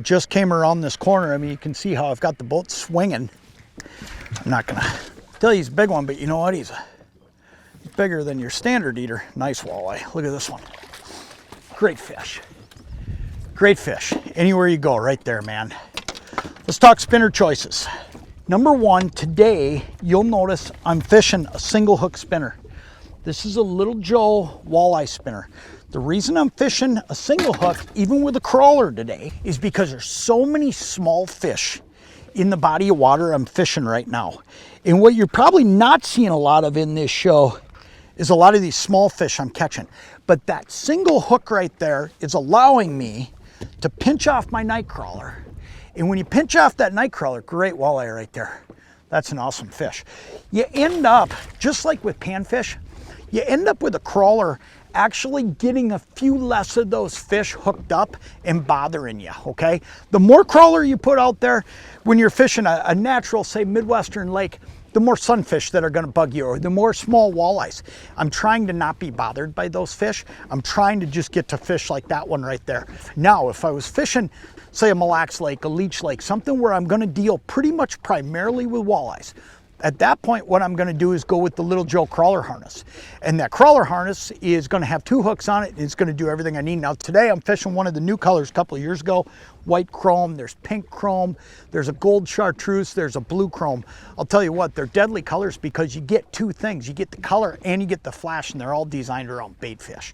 just came around this corner. I mean, you can see how I've got the boat swinging. I'm not gonna tell you he's a big one, but you know what? He's bigger than your standard eater. Nice walleye. Look at this one. Great fish. Great fish. Anywhere you go, right there, man. Let's talk spinner choices. Number one, today, you'll notice I'm fishing a single hook spinner. This is a Little Joe walleye spinner. The reason I'm fishing a single hook, even with a crawler today, is because there's so many small fish in the body of water I'm fishing right now. And what you're probably not seeing a lot of in this show is a lot of these small fish I'm catching. But that single hook right there is allowing me to pinch off my night crawler. And when you pinch off that night crawler, great walleye right there. That's an awesome fish. You end up, just like with panfish, you end up with a crawler actually getting a few less of those fish hooked up and bothering you, okay? The more crawler you put out there when you're fishing a natural, say, Midwestern lake, the more sunfish that are gonna bug you, or the more small walleyes. I'm trying to not be bothered by those fish. I'm trying to just get to fish like that one right there. Now, if I was fishing, say, a Mille Lacs Lake, a Leech Lake, something where I'm gonna deal pretty much primarily with walleyes, at that point, what I'm gonna do is go with the Little Joe crawler harness. And that crawler harness is gonna have 2 hooks on it, and it's gonna do everything I need. Now today, I'm fishing one of the new colors a couple of years ago, white chrome, there's pink chrome, there's a gold chartreuse, there's a blue chrome. I'll tell you what, they're deadly colors because you get 2 things. You get the color and you get the flash, and they're all designed around bait fish.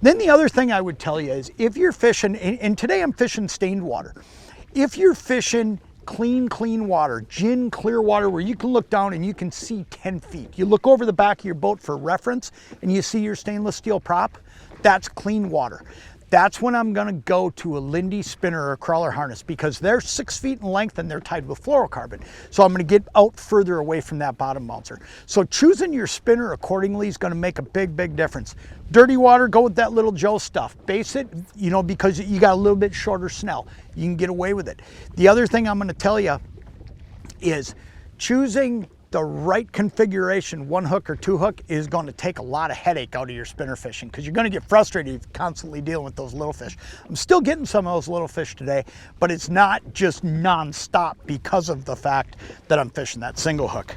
Then the other thing I would tell you is if you're fishing, and today I'm fishing stained water. If you're fishing clean water, gin clear water where you can look down and you can see 10 feet. You look over the back of your boat for reference and you see your stainless steel prop, that's clean water. That's when I'm gonna go to a Lindy spinner or a crawler harness because they're 6 feet in length and they're tied with fluorocarbon. So I'm gonna get out further away from that bottom bouncer. So choosing your spinner accordingly is gonna make a big difference. Dirty water, go with that Little Joe stuff. Base it, you know, because you got a little bit shorter snell. You can get away with it. The other thing I'm gonna tell you is choosing the right configuration, 1 hook or 2 hook, is going to take a lot of headache out of your spinner fishing because you're going to get frustrated if you're constantly dealing with those little fish. I'm still getting some of those little fish today, but it's not just non-stop because of the fact that I'm fishing that single hook.